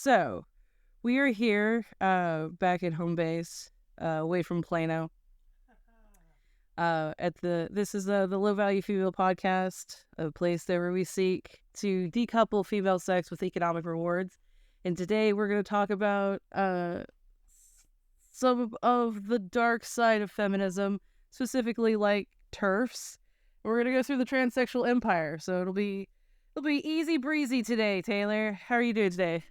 So, we are here back at home base, away from Plano. This is the Low Value Female Podcast, a place there where we seek to decouple female sex with economic rewards. And today we're going to talk about some of the dark side of feminism, specifically like TERFs. We're going to go through the transsexual empire, so it'll be easy breezy today. Taylor, how are you doing today?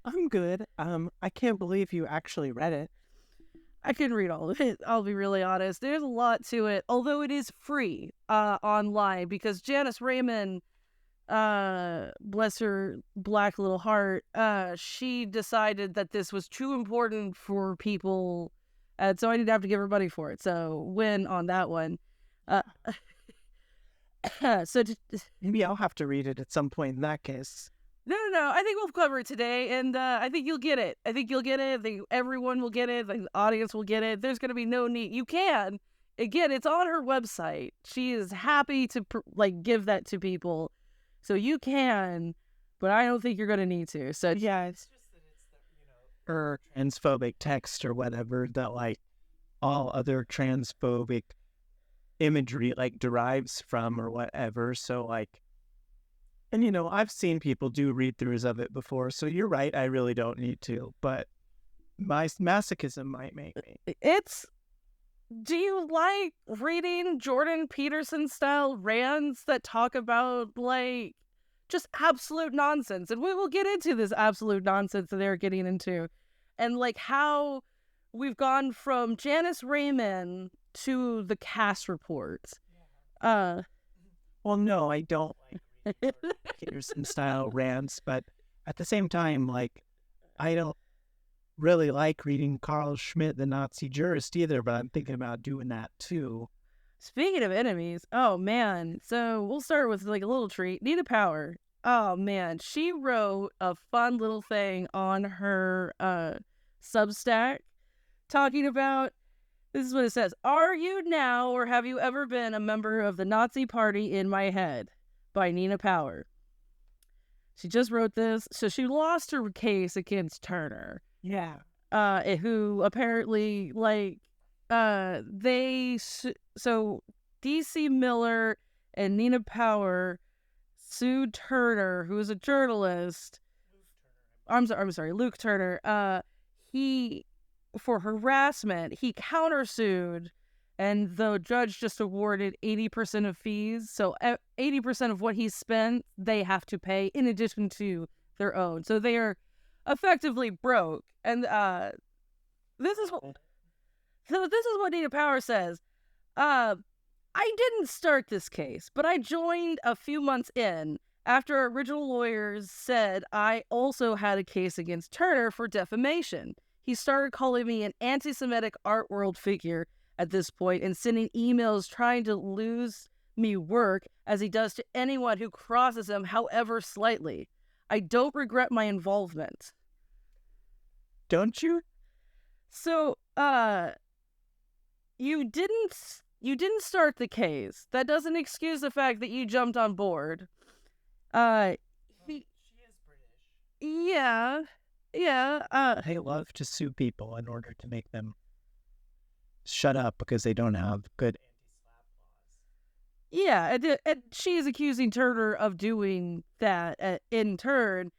I'm good. I can't believe you actually read it. I couldn't read all of it, I'll be really honest. There's a lot to it, although it is free online, because Janice Raymond, bless her black little heart, she decided that this was too important for people, and so I didn't have to give her money for it. So win on that one. Maybe I'll have to read it at some point in that case. No. I think we'll cover it today, and I think you'll get it. I think everyone will get it. The audience will get it. There's going to be no need. You can. Again, it's on her website. She is happy to give that to people, so you can. But I don't think you're going to need to. So yeah, it's just that it's her transphobic text or whatever that all other transphobic imagery derives from or whatever. So and I've seen people do read-throughs of it before, so you're right, I really don't need to, but my masochism might make me. Do you like reading Jordan Peterson-style rants that talk about, just absolute nonsense? And we will get into this absolute nonsense that they're getting into, and, how we've gone from Janice Raymond to the Cass Report. Well, no, I don't Peterson style rants, but at the same time, I don't really like reading Carl Schmitt, the Nazi jurist, either, but I'm thinking about doing that too. Speaking of enemies, oh man, so we'll start with a little treat. Nina Power, oh man, she wrote a fun little thing on her Substack talking about, this is what it says: "Are you now, or have you ever been, a member of the Nazi Party in my head?" by Nina Power. She just wrote this. So she lost her case against Turner. Yeah. Who apparently, so DC Miller and Nina Power sued Turner, who is a journalist. I'm sorry, Luke Turner. He, for harassment, he countersued, and the judge just awarded 80% of fees. So 80% of what he spent, they have to pay in addition to their own. So they are effectively broke. And this is what Nina Power says. I didn't start this case, but I joined a few months in after original lawyers said I also had a case against Turner for defamation. He started calling me an anti-Semitic art world figure at this point, and sending emails trying to lose me work, as he does to anyone who crosses him, however slightly. I don't regret my involvement. Don't you? So, you didn't start the case. That doesn't excuse the fact that you jumped on board. She is British. Yeah. They love to sue people in order to make them shut up because they don't have good anti-slap laws. Yeah, and she is accusing Turner of doing that in turn.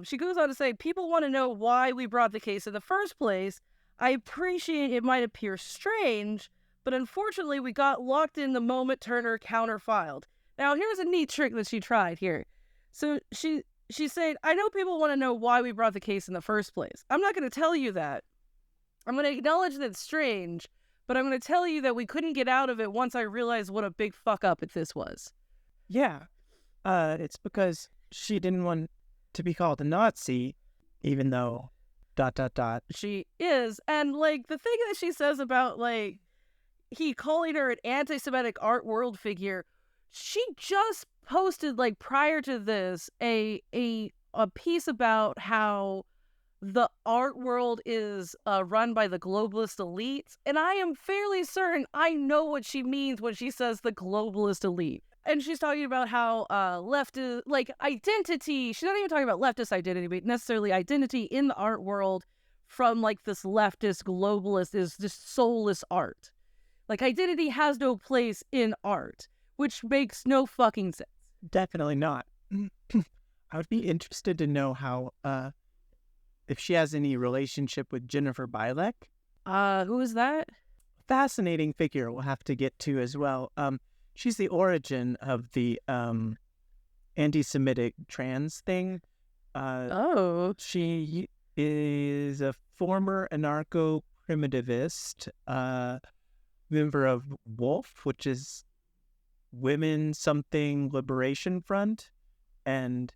She goes on to say, people want to know why we brought the case in the first place. I appreciate it might appear strange, but unfortunately we got locked in the moment Turner counterfiled. Now, here's a neat trick that she tried here. So she said, I know people want to know why we brought the case in the first place. I'm not going to tell you that. I'm going to acknowledge that it's strange, but I'm going to tell you that we couldn't get out of it once I realized what a big fuck up this was. Yeah. It's because she didn't want to be called a Nazi, even though ... She is. And, the thing that she says about, he calling her an anti-Semitic art world figure, she just posted, prior to this, a piece about how the art world is run by the globalist elites, and I am fairly certain I know what she means when she says the globalist elite. and she's talking about how leftist, like, identity. She's not even talking about leftist identity, but necessarily identity in the art world from like this leftist globalist is just soulless art. Like, identity has no place in art, which makes no fucking sense. Definitely not. I would be interested to know how, if she has any relationship with Jennifer Bilek. Who is that? Fascinating figure we'll have to get to as well. She's the origin of the anti-Semitic trans thing. She is a former anarcho-primitivist, member of WOLF, which is Women Something Liberation Front, and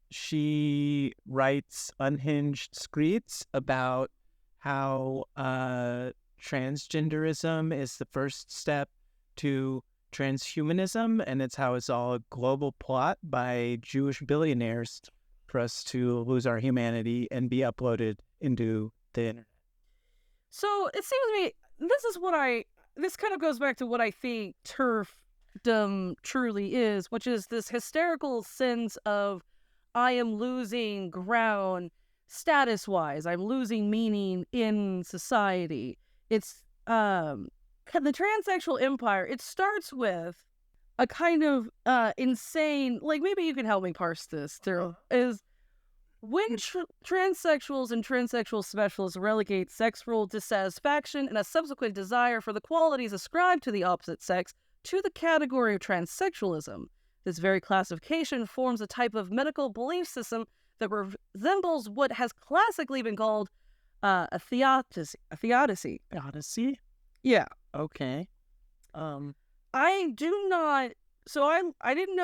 she writes unhinged screeds about how transgenderism is the first step to transhumanism, and it's how it's all a global plot by Jewish billionaires for us to lose our humanity and be uploaded into the internet. So it seems to me this kind of goes back to what I think TERFdom truly is, which is this hysterical sense of I am losing ground status-wise. I'm losing meaning in society. It's the transsexual empire. It starts with a kind of insane, like, maybe you can help me parse this through, is when transsexuals and transsexual specialists relegate sexual dissatisfaction and a subsequent desire for the qualities ascribed to the opposite sex to the category of transsexualism. This very classification forms a type of medical belief system that resembles what has classically been called a theodicy. Theodicy? Yeah. Okay. I didn't know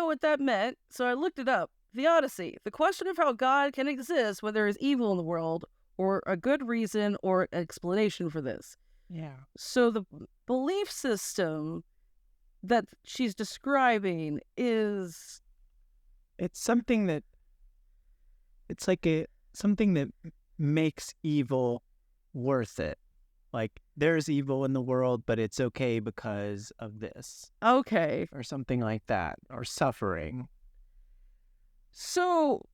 what that meant, so I looked it up. Theodicy, the question of how God can exist when there is evil in the world, or a good reason or an explanation for this. Yeah. So the belief system that she's describing is... It's something that... It's like something that makes evil worth it. Like, there's evil in the world, but it's okay because of this. Okay. Or something like that. Or suffering. So,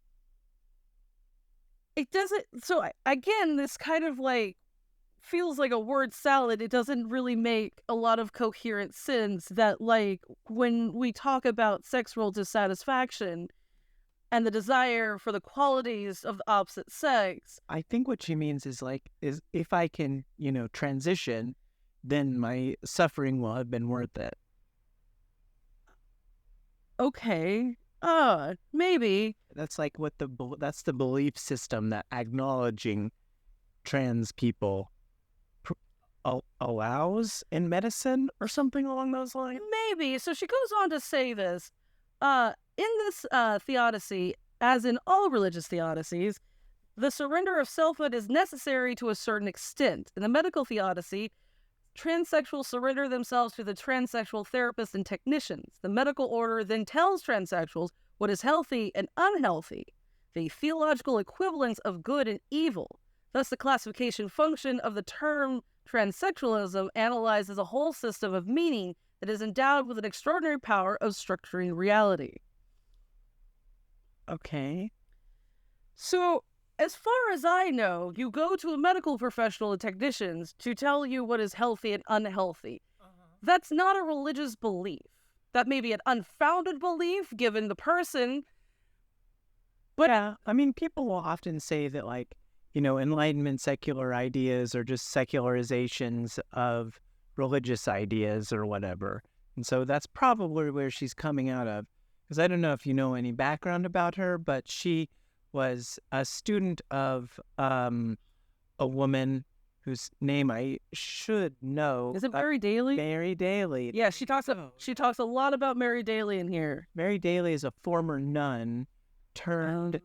it doesn't... So, again, this kind of, like, feels like a word salad. It doesn't really make a lot of coherent sense that, like, when we talk about sexual dissatisfaction and the desire for the qualities of the opposite sex. I think what she means is if I can, transition, then my suffering will have been worth it. Okay. Maybe. That's like that's the belief system that acknowledging trans people allows in medicine or something along those lines. Maybe. So she goes on to say this. In this theodicy, as in all religious theodicies, the surrender of selfhood is necessary to a certain extent. In the medical theodicy, transsexuals surrender themselves to the transsexual therapists and technicians. The medical order then tells transsexuals what is healthy and unhealthy, the theological equivalence of good and evil. Thus, the classification function of the term transsexualism analyzes a whole system of meaning that is endowed with an extraordinary power of structuring reality. Okay. So, as far as I know, you go to a medical professional and technicians to tell you what is healthy and unhealthy. That's not a religious belief. That may be an unfounded belief given the person. But yeah, I mean, people will often say that, Enlightenment secular ideas are just secularizations of religious ideas or whatever. And so that's probably where she's coming out of. Because I don't know if you know any background about her, but she was a student of a woman whose name I should know. Is it Mary Daly? Mary Daly. Yeah, she talks a lot about Mary Daly in here. Mary Daly is a former nun turned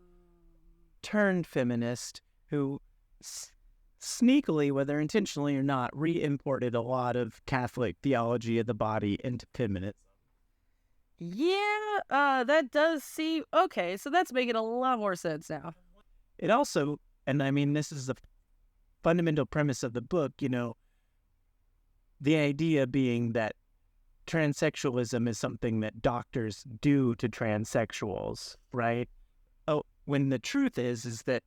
feminist who sneakily, whether intentionally or not, re-imported a lot of Catholic theology of the body into feminism. Yeah, that does seem... Okay, so that's making a lot more sense now. It also, and I mean, this is the fundamental premise of the book, the idea being that transsexualism is something that doctors do to transsexuals, right? Oh, when the truth is that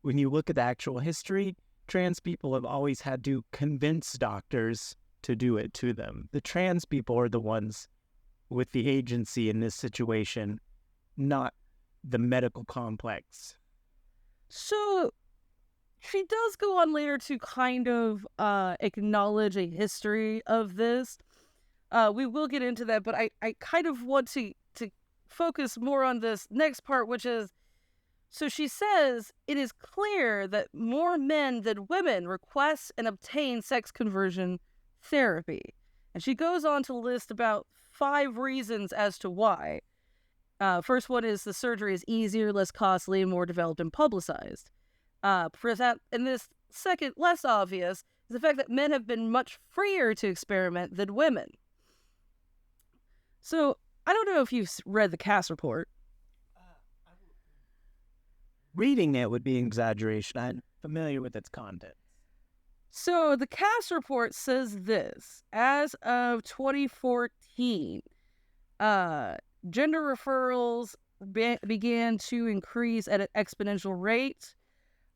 when you look at the actual history, trans people have always had to convince doctors to do it to them. The trans people are the ones with the agency in this situation, not the medical complex. So she does go on later to kind of acknowledge a history of this. We will get into that, but I kind of want to focus more on this next part, which is, so she says, it is clear that more men than women request and obtain sex conversion therapy. And she goes on to list about 5 reasons as to why. First one is the surgery is easier, less costly, and more developed and publicized. And this second, less obvious, is the fact that men have been much freer to experiment than women. So, I don't know if you've read the Cass report. Reading it would be an exaggeration. I'm familiar with its content. So, the Cass report says this. As of 2014, gender referrals began to increase at an exponential rate.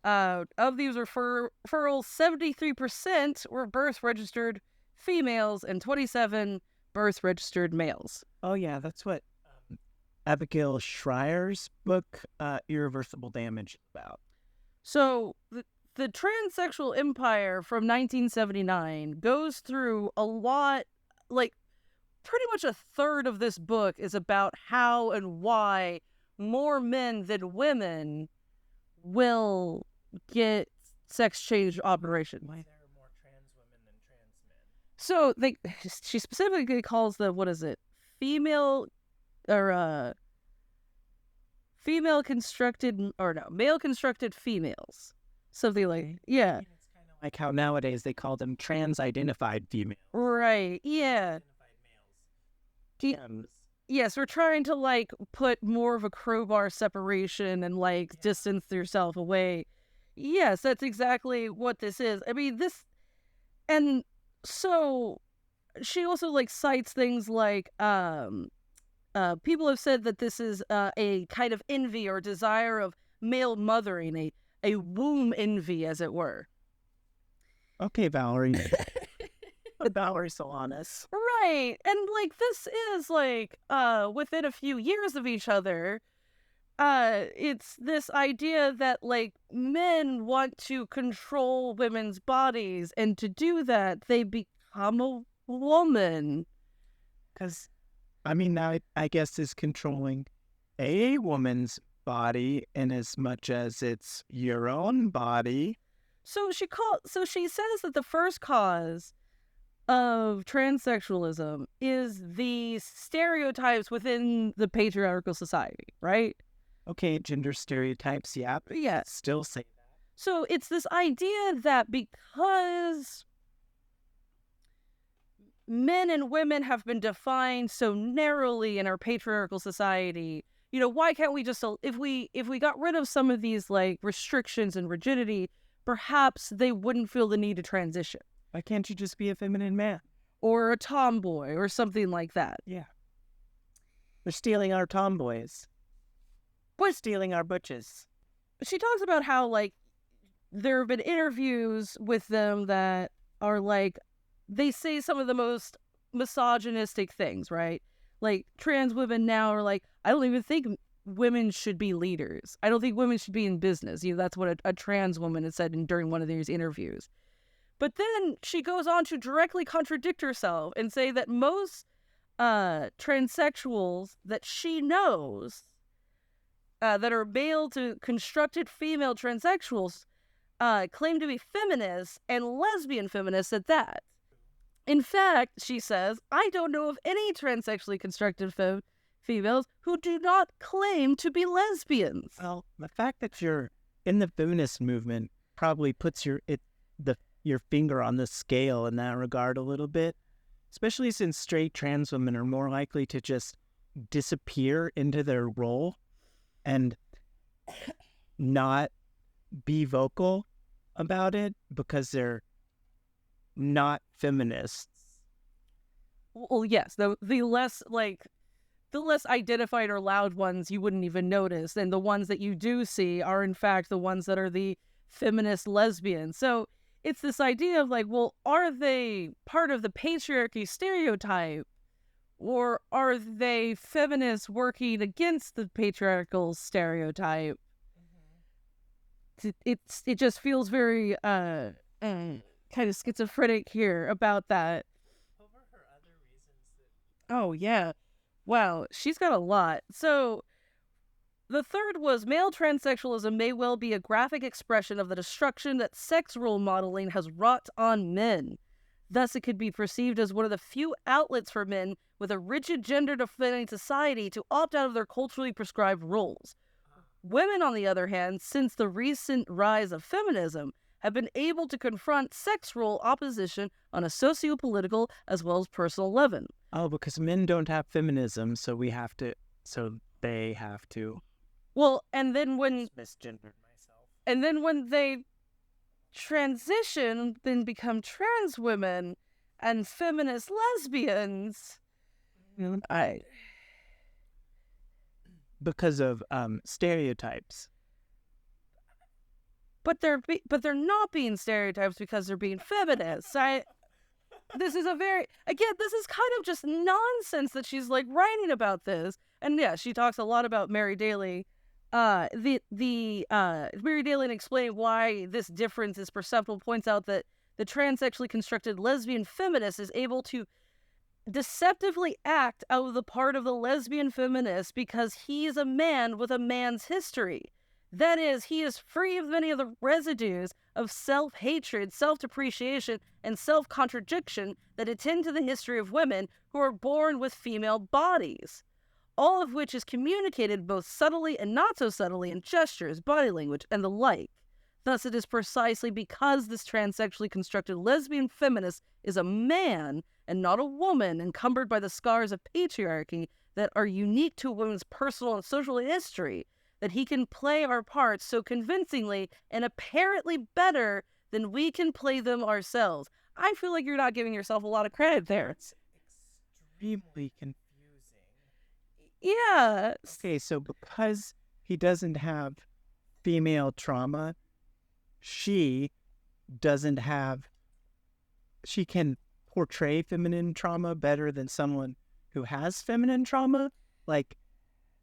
Of these referrals, 73% were birth-registered females and 27% birth-registered males. Oh, yeah, that's what Abigail Schreier's book, Irreversible Damage, is about. So, the transsexual empire from 1979 goes through a lot, like, pretty much a third of this book is about how and why more men than women will get sex change operations. Why there are more trans women than trans men? So she specifically calls the, what is it, male constructed females, something like, yeah. It's kind of like how nowadays they call them trans-identified females. Right, yeah. Yes, we're trying to, like, put more of a crowbar separation and, like, distance yourself away. Yes, that's exactly what this is. I mean, this, and so she also, like, cites things like, people have said that this is a kind of envy or desire of male mothering, a womb envy, as it were. Okay, Valerie. Valerie Solanas. Right. And, like, this is, like, within a few years of each other, it's this idea that, like, men want to control women's bodies, and to do that, they become a woman. Because, I mean, now I guess is controlling a woman's body in as much as it's your own body. So she says that the first cause of transsexualism is the stereotypes within the patriarchal society, right? Okay, gender stereotypes, yeah. Yeah. Still say that. So it's this idea that because men and women have been defined so narrowly in our patriarchal society, you know, why can't we just, if we got rid of some of these, like, restrictions and rigidity, perhaps they wouldn't feel the need to transition. Why can't you just be a feminine man? Or a tomboy, or something like that. Yeah. They're stealing our tomboys. We're stealing our butches. She talks about how, like, there have been interviews with them that are, like, they say some of the most misogynistic things, right? Like, trans women now are like, I don't even think women should be leaders. I don't think women should be in business. You know, that's what a trans woman had said during one of these interviews. But then she goes on to directly contradict herself and say that most transsexuals that she knows that are male to constructed female transsexuals claim to be feminists, and lesbian feminists at that. In fact, she says, I don't know of any transsexually constructed females who do not claim to be lesbians. Well, the fact that you're in the feminist movement probably puts your finger on the scale in that regard a little bit, especially since straight trans women are more likely to just disappear into their role and not be vocal about it because they're not feminists. Well, yes, the less like the less identified or loud ones you wouldn't even notice, and the ones that you do see are in fact the ones that are the feminist lesbians. So it's this idea of like, well, are they part of the patriarchy stereotype, or are they feminists working against the patriarchal stereotype? It just feels very kind of schizophrenic here about that. What were her other reasons that... Oh yeah, wow, she's got a lot. So the third was male transsexualism may well be a graphic expression of the destruction that sex role modeling has wrought on men. Thus, it could be perceived as one of the few outlets for men with a rigid gender-defining society to opt out of their culturally prescribed roles. Women, on the other hand, since the recent rise of feminism, have been able to confront sex role opposition on a socio-political as well as personal level. Oh, because men don't have feminism, so they have to. Well, and then when Misgendered myself. And then when they transition, then become trans women and feminist lesbians, because of stereotypes. But they're not being stereotypes because they're being feminists. This is this is kind of just nonsense that she's like writing about this. And yeah, she talks a lot about Mary Daly. Mary Daly, in explaining why this difference is perceptible, points out that the transsexually constructed lesbian feminist is able to deceptively act out of the part of the lesbian feminist because he is a man with a man's history. That is, he is free of many of the residues of self-hatred, self-depreciation, and self-contradiction that attend to the history of women who are born with female bodies, all of which is communicated both subtly and not so subtly in gestures, body language, and the like. Thus, it is precisely because this transsexually constructed lesbian feminist is a man and not a woman encumbered by the scars of patriarchy that are unique to a woman's personal and social history that he can play our parts so convincingly and apparently better than we can play them ourselves. I feel like you're not giving yourself a lot of credit there. It's extremely confusing. Yeah. Okay, so because he doesn't have female trauma, she can portray feminine trauma better than someone who has feminine trauma? Like,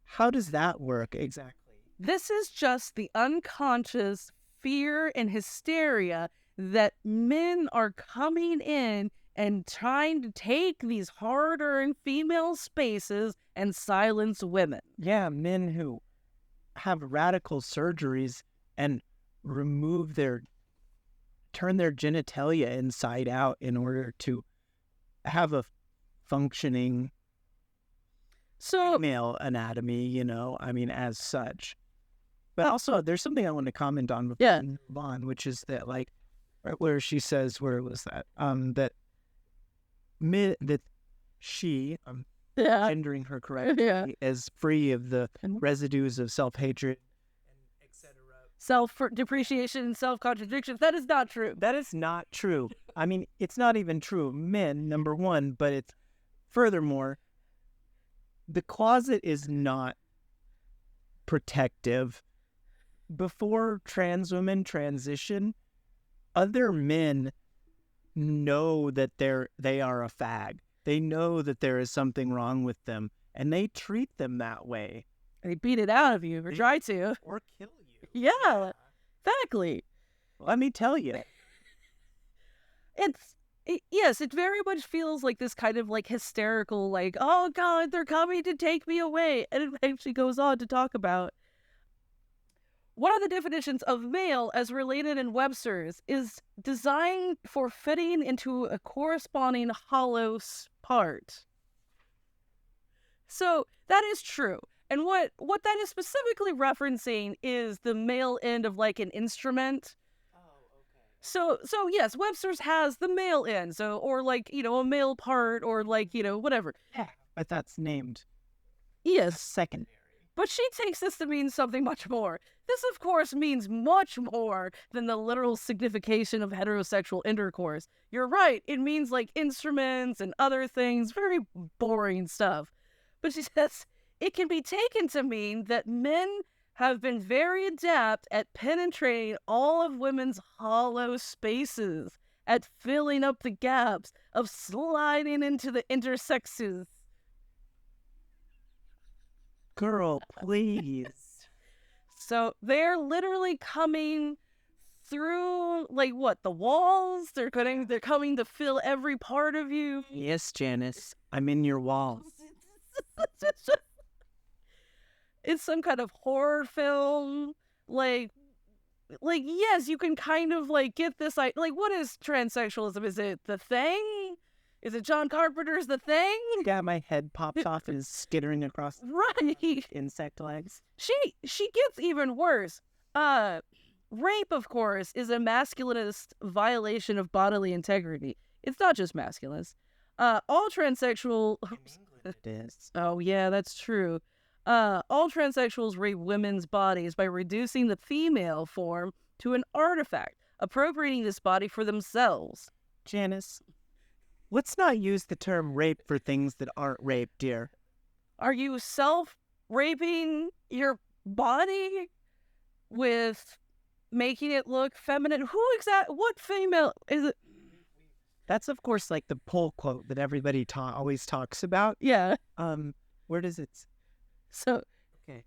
how does that work exactly? This is just the unconscious fear and hysteria that men are coming in and trying to take these hard-earned female spaces and silence women. Yeah, men who have radical surgeries and turn their genitalia inside out in order to have a functioning female anatomy, as such. But also, there's something I want to comment on before we move on, which is that, like, right where she says, where was that? That she, gendering her correctly, is free of the residues of self-hatred, etc. Self-depreciation and self-contradiction. That is not true. That is not true. I mean, it's not even true of men, number one, but it's, furthermore, the closet is not protective. Before trans women transition, other men know that they are a fag. They know that there is something wrong with them, and they treat them that way. They beat it out of you, or try to. Or kill you. Yeah, exactly. Let me tell you. Yes, it very much feels like this kind of like hysterical, like, oh God, they're coming to take me away. And it actually goes on to talk about one of the definitions of male as related in Webster's is designed for fitting into a corresponding hollow part. So that is true. And what that is specifically referencing is the male end of like an instrument. So yes, Webster's has the male end, so, or like, a male part, or like, whatever. Yeah, but that's named. Yes. Secondary. But she takes this to mean something much more. This, of course, means much more than the literal signification of heterosexual intercourse. You're right, it means like instruments and other things, very boring stuff. But she says it can be taken to mean that men have been very adept at penetrating all of women's hollow spaces, at filling up the gaps, of sliding into the intersexes. Girl, please. So they're literally coming through, like, what, the walls? They're coming to fill every part of you. Yes, Janice, I'm in your walls. It's some kind of horror film. Like yes, you can kind of like get this, like what is transsexualism? Is it The Thing? Is it John Carpenter's The Thing? Yeah, my head pops off and is skittering across Right. insect legs. She gets even worse. Rape, of course, is a masculinist violation of bodily integrity. It's not just masculinist. All transsexual... In England it is. Oh, yeah, that's true. All transsexuals rape women's bodies by reducing the female form to an artifact, appropriating this body for themselves. Janice, let's not use the term rape for things that aren't rape, dear. Are you self-raping your body with making it look feminine? What female is it? That's, of course, like the pull quote that everybody always talks about. Yeah. Where does it... So, okay.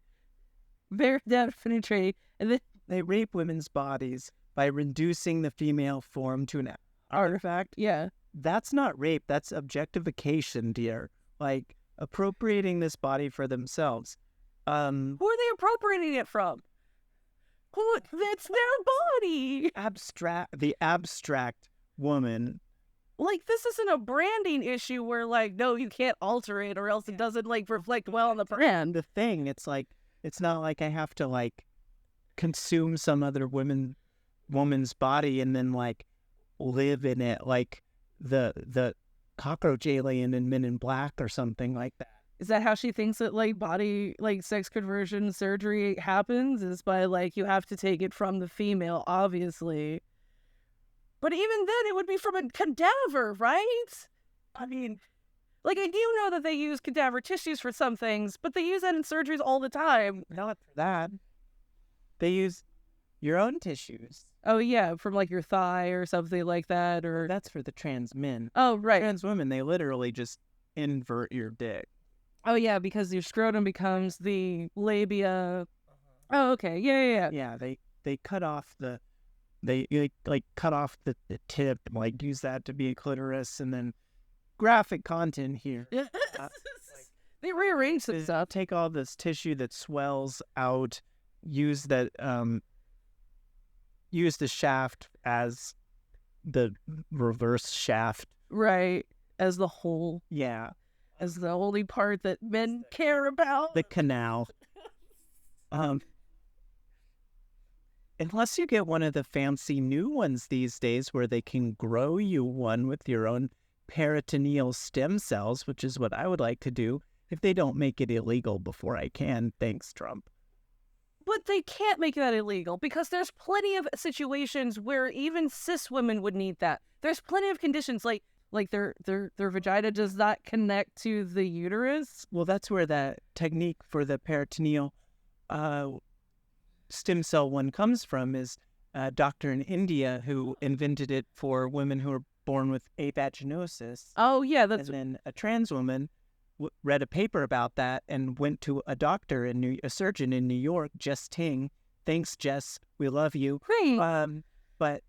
Very penetrate, and then they rape women's bodies by reducing the female form to an artifact. Yeah. That's not rape. That's objectification, dear. Like, appropriating this body for themselves. Who are they appropriating it from? That's their body. The abstract woman. Like, this isn't a branding issue where, like, no, you can't alter it or else it doesn't, like, reflect well on the brand. The thing, it's like, it's not like I have to, like, consume some other woman's body and then, like, live in it like the cockroach alien in Men in Black or something like that. Is that how she thinks that, like, body, like, sex conversion surgery happens? Is by, like, you have to take it from the female, obviously. But even then, it would be from a cadaver, right? I mean, like, I do know that they use cadaver tissues for some things, but they use that in surgeries all the time. Not for that. They use your own tissues. Oh, yeah, from, like, your thigh or something like that, or... That's for the trans men. Oh, right. Trans women, they literally just invert your dick. Oh, yeah, because your scrotum becomes the labia. Oh, okay. Yeah. Yeah, they cut off the... They like cut off the tip, like use that to be a clitoris, and then graphic content here. They rearrange some stuff. Take all this tissue that swells out, use the shaft as the reverse shaft. Right. As the whole. Yeah. As the only part that men care about. The canal. Unless you get one of the fancy new ones these days where they can grow you one with your own peritoneal stem cells, which is what I would like to do, if they don't make it illegal before I can. Thanks, Trump. But they can't make that illegal because there's plenty of situations where even cis women would need that. There's plenty of conditions like their vagina does not connect to the uterus. Well, that's where that technique for the peritoneal stem cell one comes from, is a doctor in India who invented it for women who were born with avaginosis. Oh, yeah. And then a trans woman read a paper about that and went to a doctor, a surgeon in New York, Jess Ting. Thanks, Jess. We love you. Great. But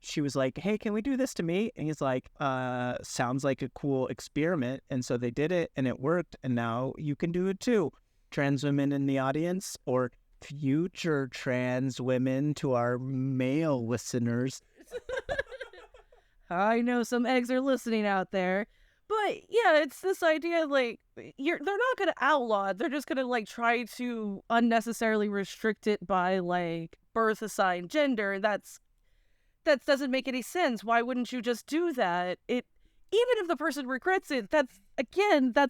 she was like, hey, can we do this to me? And he's like, sounds like a cool experiment. And so they did it and it worked. And now you can do it too. Trans women in the audience, or future trans women, to our male listeners. I know some eggs are listening out there. But yeah, it's this idea like they're not going to outlaw it. They're just going to like try to unnecessarily restrict it by like birth assigned gender. That doesn't make any sense. Why wouldn't you just do that? Even if the person regrets it, that's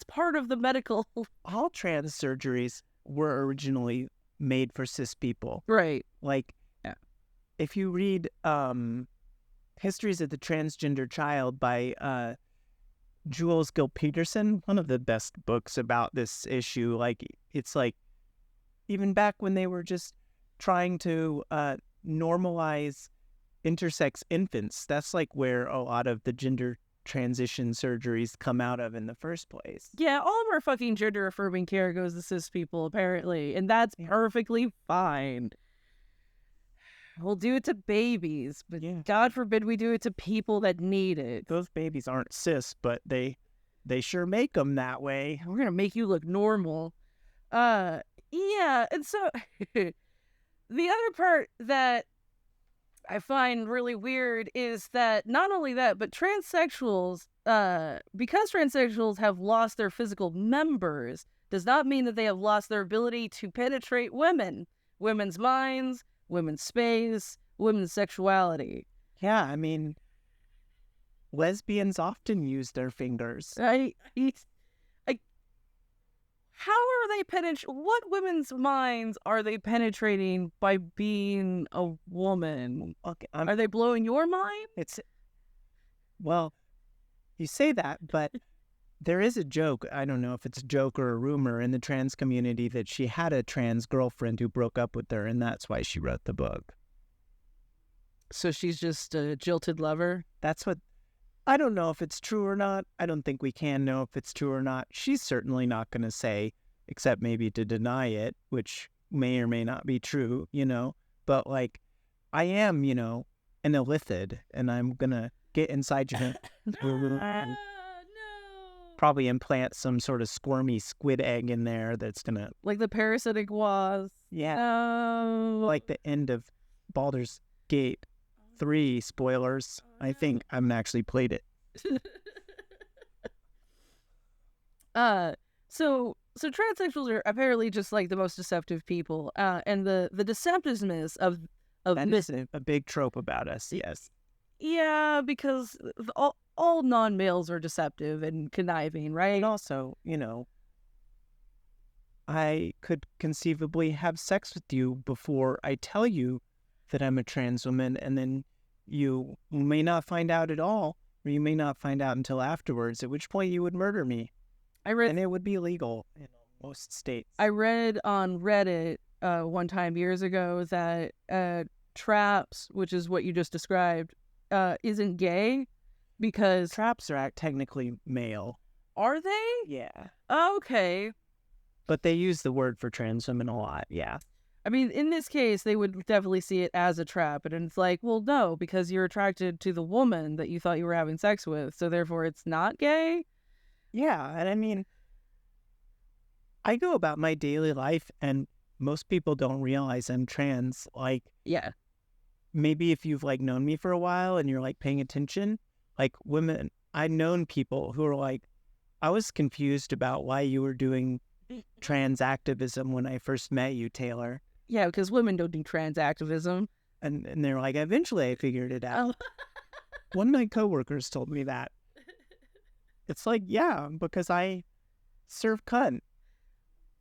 part of the medical. All trans surgeries were originally made for cis people. Right. Like, Yeah. if you read Histories of the Transgender Child by Jules Gill Peterson, one of the best books about this issue. Like, it's like, even back when they were just trying to normalize intersex infants, that's like where a lot of the gender transition surgeries come out of in the first place. Yeah, all of our fucking gender affirming care goes to cis people, apparently, and that's perfectly fine. We'll do it to babies, but God forbid we do it to people that need it. Those babies aren't cis, but they sure make them that way. We're gonna make you look normal. Yeah, and so the other part that I find really weird is that not only that, but transsexuals, because transsexuals have lost their physical members, does not mean that they have lost their ability to penetrate women, women's minds, women's space, women's sexuality. Yeah, I mean, lesbians often use their fingers. How are they what women's minds are they penetrating by being a woman? Okay, are they blowing your mind? Well, you say that, but there is a joke, I don't know if it's a joke or a rumor in the trans community, that she had a trans girlfriend who broke up with her, and that's why she wrote the book. So she's just a jilted lover? That's what... I don't know if it's true or not. I don't think we can know if it's true or not. She's certainly not going to say, except maybe to deny it, which may or may not be true, you know. But, like, I am, you know, an illithid, and I'm going to get inside you and probably implant some sort of squirmy squid egg in there that's going to... Like the parasitic wasp. Yeah. Like the end of Baldur's Gate 3, spoilers. I think I haven't actually played it. So transsexuals are apparently just like the most deceptive people. And the deceptiveness of that is a big trope about us. Yes. Yeah, because all non-males are deceptive and conniving, right? And also, you know, I could conceivably have sex with you before I tell you that I'm a trans woman, and then you may not find out at all, or you may not find out until afterwards, at which point you would murder me. And it would be illegal in most states. I read on Reddit one time years ago that traps, which is what you just described, isn't gay because... Traps are technically male. Are they? Yeah. Okay. But they use the word for trans women a lot, yeah. I mean, in this case, they would definitely see it as a trap. And it's like, well, no, because you're attracted to the woman that you thought you were having sex with. So therefore, it's not gay? Yeah, and I mean, I go about my daily life, and most people don't realize I'm trans. Like, yeah, maybe if you've, like, known me for a while and you're, like, paying attention, like, women, I've known people who are like, I was confused about why you were doing trans activism when I first met you, Taylor. Yeah, because women don't do trans activism. And they're like, eventually I figured it out. One of my coworkers told me that. It's like, yeah, because I serve cunt.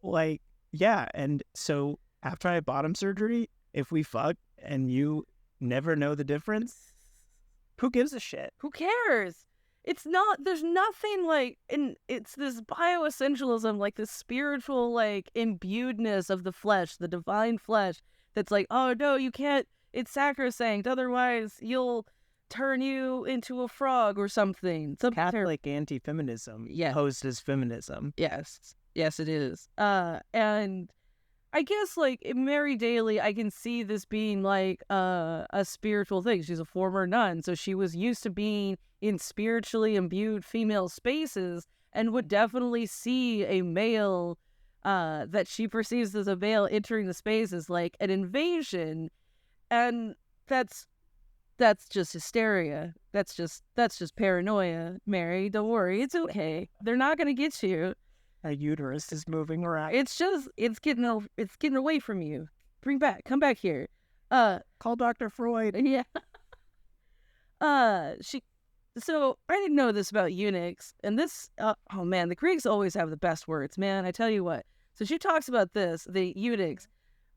Like, yeah, and so after I have bottom surgery, if we fuck and you never know the difference, who gives a shit? Who cares? It's not, there's nothing like, and it's this bioessentialism, like this spiritual, like, imbuedness of the flesh, the divine flesh, that's like, oh no, you can't, it's sacrosanct, otherwise you'll turn you into a frog or something. Catholic anti-feminism posed as feminism. Yes, it is. And I guess, like, in Mary Daly, I can see this being, like, a spiritual thing. She's a former nun, so she was used to being in spiritually imbued female spaces and would definitely see a male that she perceives as a male entering the space as, like, an invasion. And that's just hysteria. That's just paranoia, Mary. Don't worry. It's okay. They're not going to get you. A uterus is moving around. It's getting away from you. Come back here. Call Dr. Freud. Yeah. So I didn't know this about eunuchs, and this, oh man, the Greeks always have the best words, man. I tell you what. So she talks about this, the eunuchs.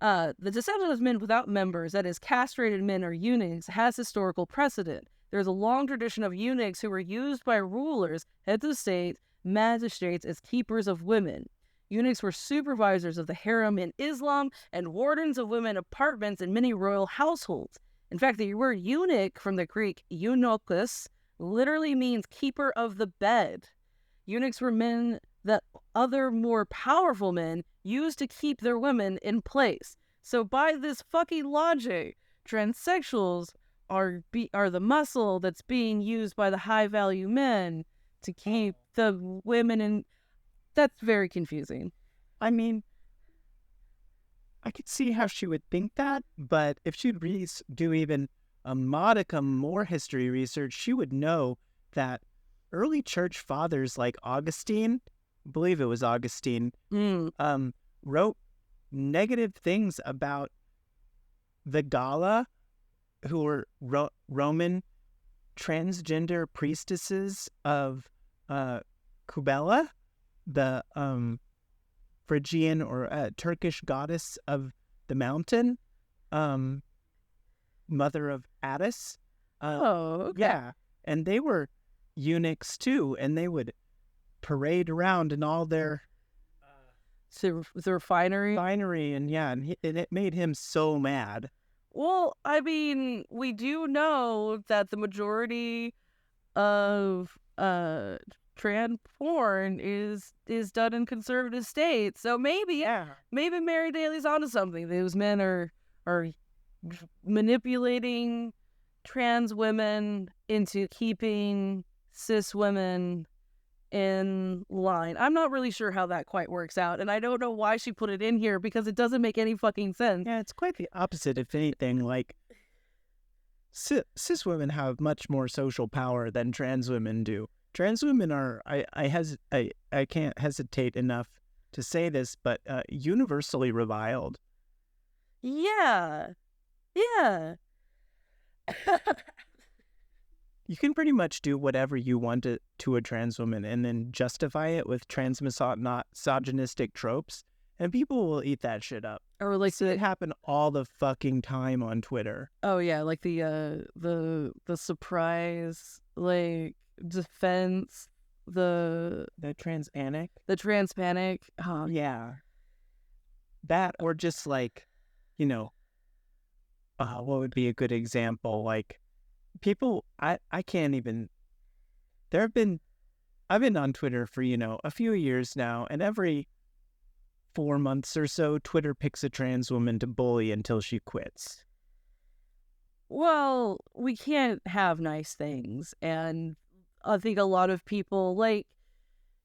The deception of men without members, that is, castrated men or eunuchs, has historical precedent. There's a long tradition of eunuchs who were used by rulers, heads of states, magistrates as keepers of women. Eunuchs were supervisors of the harem in Islam and wardens of women apartments in many royal households. In fact, the word eunuch from the Greek eunuchus literally means keeper of the bed. Eunuchs were men that other more powerful men used to keep their women in place. So by this fucking logic, transsexuals are the muscle that's being used by the high value men to keep the women in. That's very confusing. I mean, I could see how she would think that, but if she'd do even a modicum more history research, she would know that early church fathers like Augustine, I believe it was Augustine, wrote negative things about the Gala, who were Roman transgender priestesses of Kubela, the Phrygian or Turkish goddess of the mountain, mother of Attis. Okay. Yeah, and they were eunuchs too, and they would parade around in all their finery, and and it made him so mad. Well, I mean, we do know that the majority of trans porn is done in conservative states, so maybe Mary Daly's onto something. Those men are manipulating trans women into keeping cis women in line. I'm not really sure how that quite works out, and I don't know why she put it in here because it doesn't make any fucking sense. Yeah, it's quite the opposite, if anything. Like, cis women have much more social power than trans women do. Trans women are, I can't hesitate enough to say this, but universally reviled. Yeah. You can pretty much do whatever you want to a trans woman and then justify it with misogynistic tropes, and people will eat that shit up. Or like it happen all the fucking time on Twitter. Oh yeah, like the surprise like defense, the transpanic. Yeah. That, or just like, what would be a good example? Like, people, I can't even. I've been on Twitter for a few years now, and every 4 months or so, Twitter picks a trans woman to bully until she quits. Well, we can't have nice things, and I think a lot of people, like,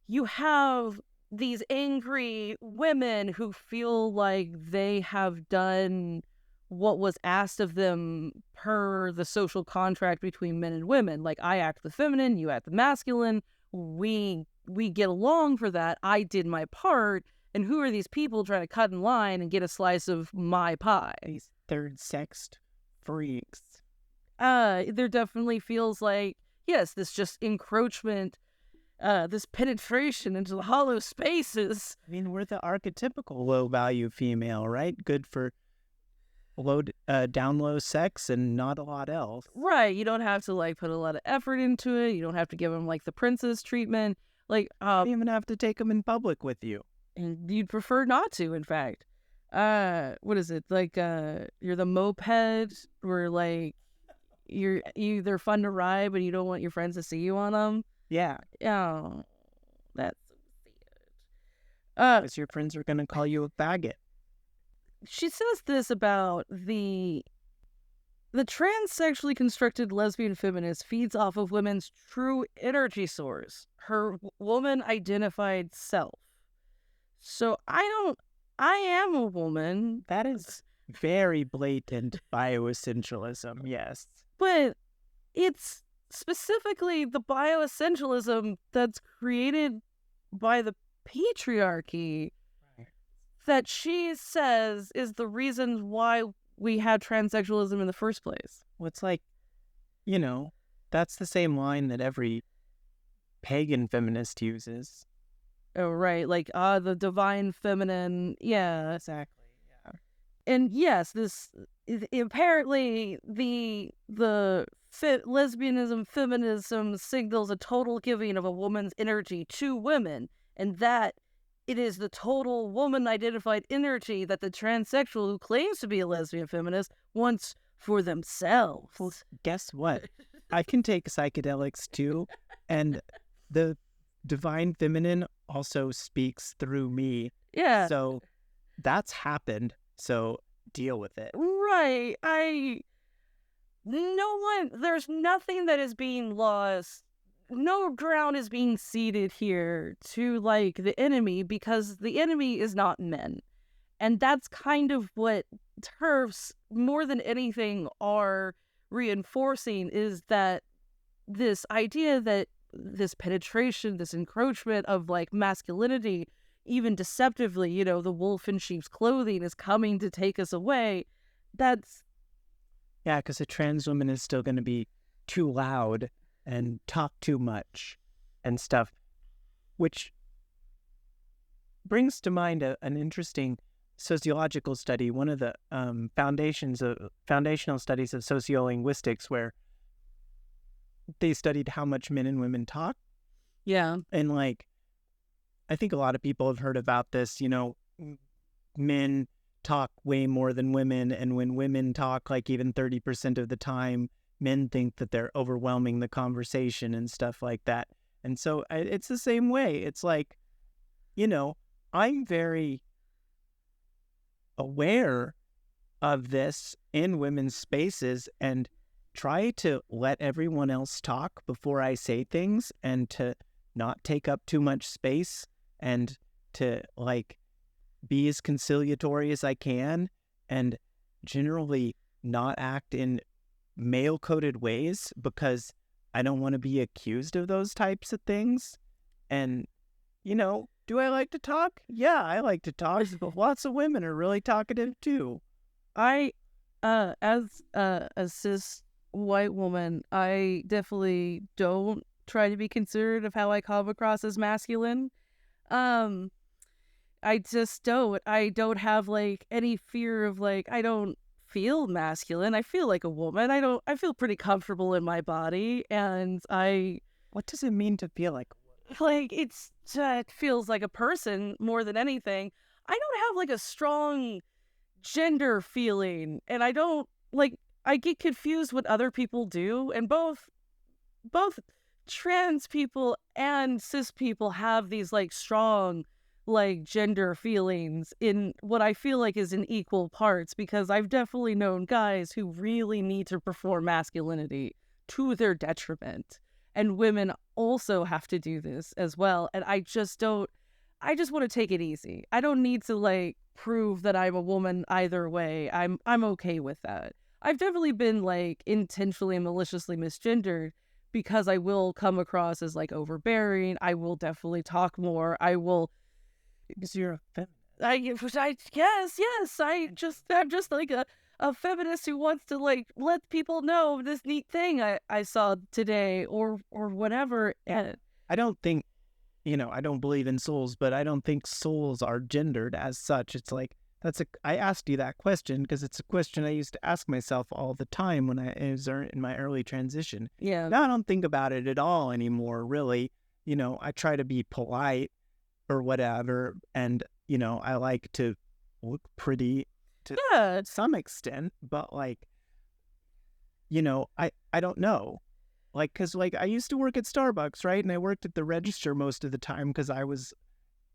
you have these angry women who feel like they have done what was asked of them per the social contract between men and women. Like, I act the feminine, you act the masculine. We get along for that. I did my part. And who are these people trying to cut in line and get a slice of my pie? These third-sexed freaks. There definitely feels like, yes, this just encroachment, this penetration into the hollow spaces. I mean, we're the archetypical low-value female, right? Good for down low sex and not a lot else. Right. You don't have to like put a lot of effort into it. You don't have to give them like the princess treatment. Like, you don't even have to take them in public with you. And you'd prefer not to, in fact. What is it? Like, you're the moped where like they're fun to ride, but you don't want your friends to see you on them. Yeah. Oh, that's weird. Because your friends are gonna call you a faggot. She says this about the transsexually constructed lesbian feminist feeds off of women's true energy source, her woman-identified self. So I am a woman. That is very blatant bioessentialism, yes. But it's specifically the bioessentialism that's created by the patriarchy that she says is the reason why we had transsexualism in the first place. Well, it's like, that's the same line that every pagan feminist uses. Oh, right. Like, the divine feminine. Yeah. Exactly. Yeah. And yes, apparently lesbianism, feminism signals a total giving of a woman's energy to women, and that it is the total woman identified energy that the transsexual who claims to be a lesbian feminist wants for themselves. Well, guess what? I can take psychedelics too, and the divine feminine also speaks through me. Yeah. So that's happened. So deal with it. Right. There's nothing that is being lost. No ground is being ceded here to like the enemy because the enemy is not men. And that's kind of what TERFs, more than anything, are reinforcing is that this idea that this penetration, this encroachment of like masculinity, even deceptively, the wolf in sheep's clothing is coming to take us away. That's Yeah, because a trans woman is still going to be too loud and talk too much and stuff, which brings to mind an interesting sociological study, one of the foundational studies of sociolinguistics, where they studied how much men and women talk. yeah. And like, I think a lot of people have heard about this, men talk way more than women. And when women talk, like even 30% of the time, men think that they're overwhelming the conversation and stuff like that. And so it's the same way. It's like, I'm very aware of this in women's spaces and try to let everyone else talk before I say things and to not take up too much space and to like be as conciliatory as I can and generally not act in male coded ways because I don't want to be accused of those types of things. And, do I like to talk? Yeah, I like to talk, but lots of women are really talkative too. I, as a cis white woman, I definitely don't try to be considerate of how I come across as masculine. Um, I just don't. I don't have like any fear of like, I don't feel masculine. I feel like a woman. I feel pretty comfortable in my body. And What does it mean to feel like? like, it feels like a person more than anything. I don't have like a strong gender feeling. And I don't like, I get confused what other people do. And both trans people and cis people have these like strong like gender feelings in what I feel like is in equal parts because I've definitely known guys who really need to perform masculinity to their detriment. And women also have to do this as well. And I just want to take it easy. I don't need to like prove that I'm a woman either way. I'm okay with that. I've definitely been like intentionally and maliciously misgendered because I will come across as like overbearing. I will definitely talk more. I will. Because you're a feminist. Yes. I'm just like a feminist who wants to like let people know this neat thing I saw today or whatever. And I don't think, I don't believe in souls, but I don't think souls are gendered as such. It's like, I asked you that question because it's a question I used to ask myself all the time when I was in my early transition. yeah, Now I don't think about it at all anymore, really. I try to be polite or whatever. And, I like to look pretty to yeah, some extent, but like, I don't know. Like, cause like I used to work at Starbucks, right? And I worked at the register most of the time because I was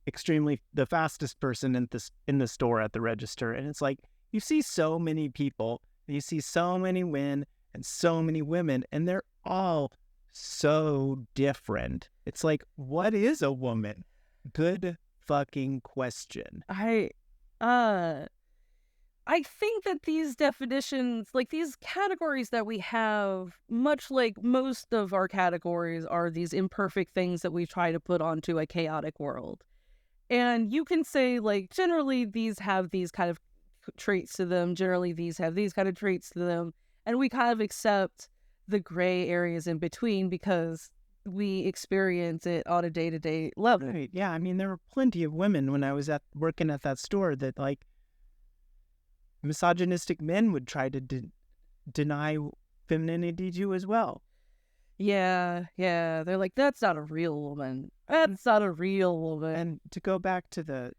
extremely the fastest person in the store at the register. And it's like, you see so many people, and you see so many men and so many women, and they're all so different. It's like, what is a woman? Good fucking question. I think that these definitions, like these categories that we have, much like most of our categories, are these imperfect things that we try to put onto a chaotic world. And you can say, like, generally these have these kind of traits to them, generally these have these kind of traits to them, and we kind of accept the gray areas in between because we experience it on a day-to-day level. Right. Yeah. I mean, there were plenty of women when I was working at that store that like misogynistic men would try to deny femininity to as well. Yeah, they're like, that's not a real woman. That's not a real woman. And to go back to the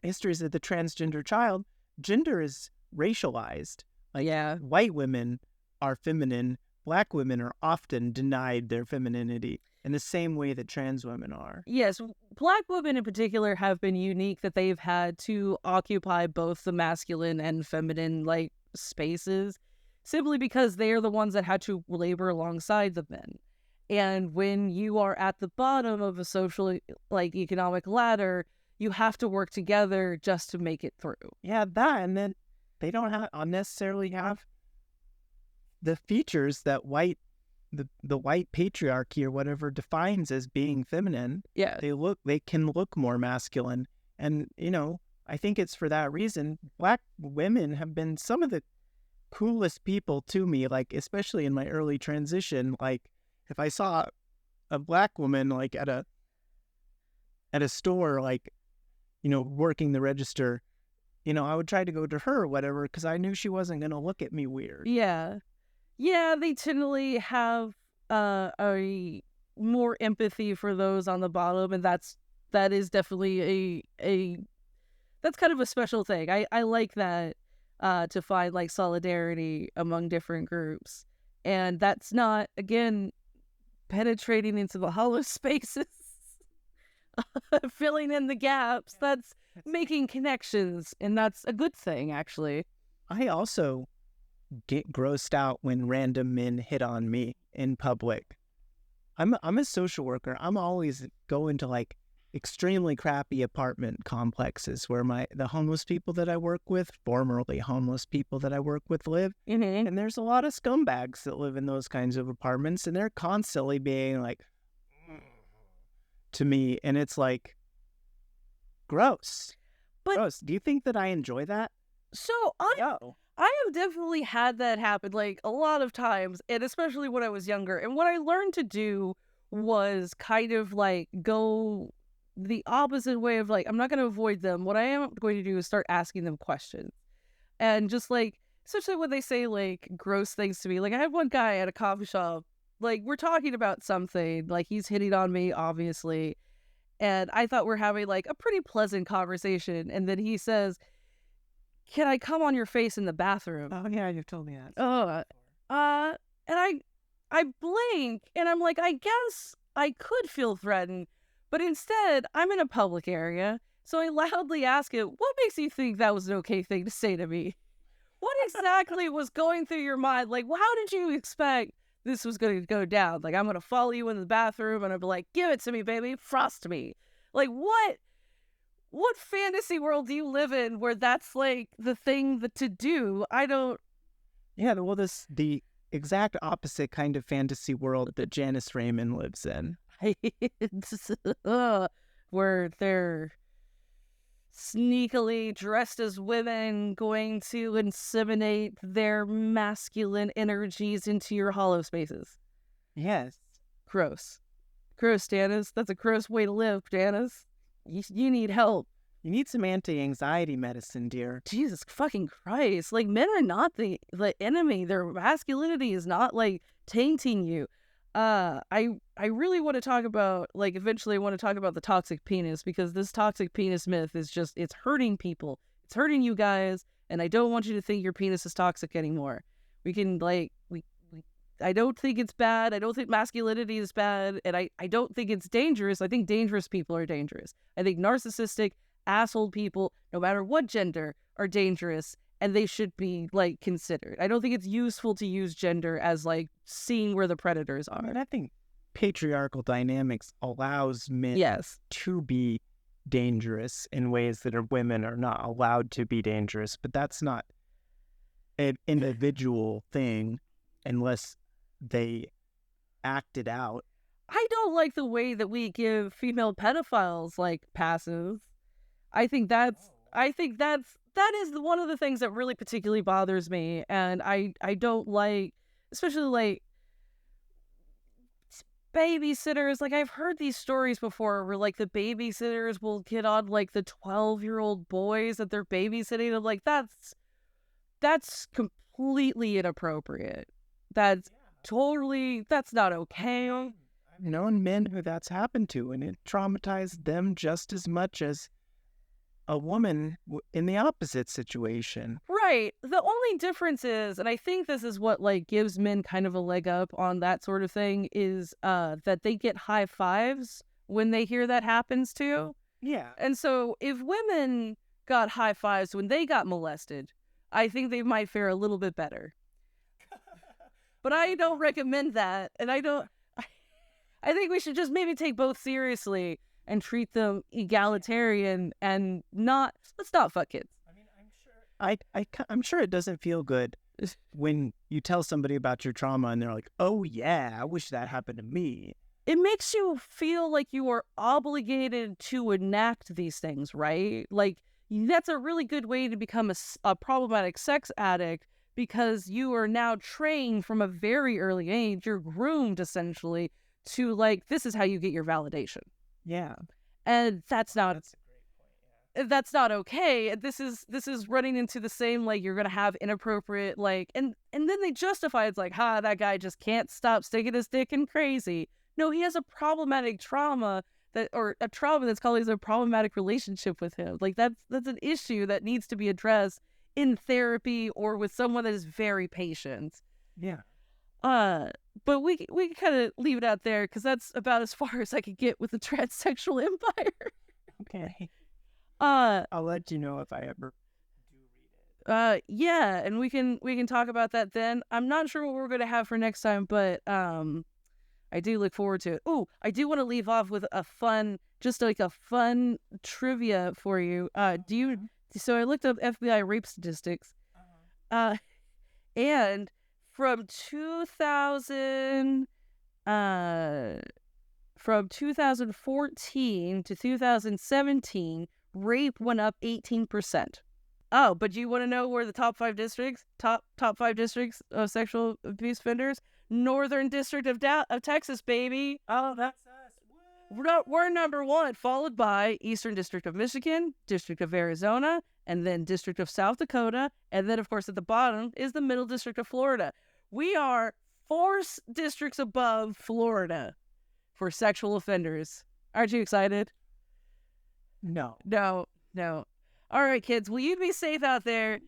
histories of the transgender child, gender is racialized. Like, yeah, white women are feminine, black women are often denied their femininity in the same way that trans women are. yes, black women in particular have been unique that they've had to occupy both the masculine and feminine like spaces, simply because they are the ones that had to labor alongside the men. And when you are at the bottom of a social like economic ladder, you have to work together just to make it through. Yeah, that, and then they don't unnecessarily have the features that the white patriarchy or whatever defines as being feminine. Yeah. They can look more masculine. And, you know, I think it's for that reason. Black women have been some of the coolest people to me, like, especially in my early transition. Like, if I saw a black woman, like, at a store, like, you know, working the register, you know, I would try to go to her or whatever because I knew she wasn't going to look at me weird. Yeah. Yeah, they generally have a more empathy for those on the bottom, and that is definitely a that's kind of a special thing. I like that to find like solidarity among different groups. And that's not, again, penetrating into the hollow spaces, filling in the gaps. That's making connections, and that's a good thing, actually. I also get grossed out when random men hit on me in public. I'm a social worker. I'm always going to like extremely crappy apartment complexes where the homeless people that I work with, formerly homeless people that I work with, live. Mm-hmm. And there's a lot of scumbags that live in those kinds of apartments, and they're constantly being like to me, and it's like gross. But gross. Do you think that I enjoy that? So I have definitely had that happen like a lot of times, and especially when I was younger. And what I learned to do was kind of like go the opposite way of like, I'm not going to avoid them. What I am going to do is start asking them questions. And just like, especially when they say like gross things to me. Like I had one guy at a coffee shop, like we're talking about something, like he's hitting on me, obviously. And I thought we're having like a pretty pleasant conversation. And then he says, can I come on your face in the bathroom? Oh yeah, you've told me that. And I blink and I'm like, I guess I could feel threatened, but instead I'm in a public area. So I loudly ask it, what makes you think that was an okay thing to say to me? What exactly was going through your mind? Like, how did you expect this was going to go down? Like, I'm going to follow you in the bathroom and I'll be like, give it to me, baby. Frost me. Like, what fantasy world do you live in where that's like the thing to do? I don't. Yeah, well, the exact opposite kind of fantasy world that Janice Raymond lives in. Where they're sneakily dressed as women going to inseminate their masculine energies into your hollow spaces. Yes. Gross. Gross, Janice. That's a gross way to live, Janice. You need help. You need some anti-anxiety medicine, dear. Jesus fucking Christ. Like, men are not the enemy. Their masculinity is not, like, tainting you. I really want to talk about, like, eventually I want to talk about the toxic penis, because this toxic penis myth is just, it's hurting people. It's hurting you guys, and I don't want you to think your penis is toxic anymore. We can, like, I don't think it's bad. I don't think masculinity is bad. And I don't think it's dangerous. I think dangerous people are dangerous. I think narcissistic, asshole people, no matter what gender, are dangerous. And they should be, like, considered. I don't think it's useful to use gender as, like, seeing where the predators are. And I think patriarchal dynamics allows men to be dangerous in ways that women are not allowed to be dangerous. But that's not an individual thing unless they act it out. I don't like the way that we give female pedophiles like passive. I think that is one of the things that really particularly bothers me, and I don't like, especially like babysitters, like I've heard these stories before where like the babysitters will get on like the 12-year-old boys that they're babysitting. I'm like, that's completely inappropriate. That's that's not okay. I've known men who that's happened to, and it traumatized them just as much as a woman in the opposite situation. Right. The only difference is, and I think this is what like gives men kind of a leg up on that sort of thing, is that they get high fives when they hear that happens too. Yeah. And so if women got high fives when they got molested, I think they might fare a little bit better. But I don't recommend that, and I think we should just maybe take both seriously and treat them egalitarian and let's not fuck kids. I mean, I'm sure it doesn't feel good when you tell somebody about your trauma and they're like, "Oh yeah, I wish that happened to me." It makes you feel like you are obligated to enact these things, right? Like that's a really good way to become a problematic sex addict, because you are now trained from a very early age. You're groomed essentially to like, this is how you get your validation. Yeah. And that's not a great point. that's not okay. This is running into the same, like, you're gonna have inappropriate, like, and then they justify it's like, that guy just can't stop sticking his dick in crazy. No, he has a problematic trauma or a trauma that's causing a problematic relationship with him. Like that's an issue that needs to be addressed in therapy or with someone that is very patient. Yeah. But we can kind of leave it out there because that's about as far as I could get with the transsexual empire. Okay. I'll let you know if I ever do read it. Yeah, and we can talk about that then. I'm not sure what we're gonna have for next time, but I do look forward to it. Oh, I do want to leave off with a fun trivia for you. So I looked up FBI rape statistics. And from 2014 to 2017, rape went up 18%. Oh, but do you want to know where the top five districts of sexual abuse offenders? Northern District of Texas, baby. Oh, that's us. We're number one, followed by Eastern District of Michigan, District of Arizona, and then District of South Dakota, and then, of course, at the bottom is the Middle District of Florida. We are 4 districts above Florida for sexual offenders. Aren't you excited? No. All right, kids, will you be safe out there?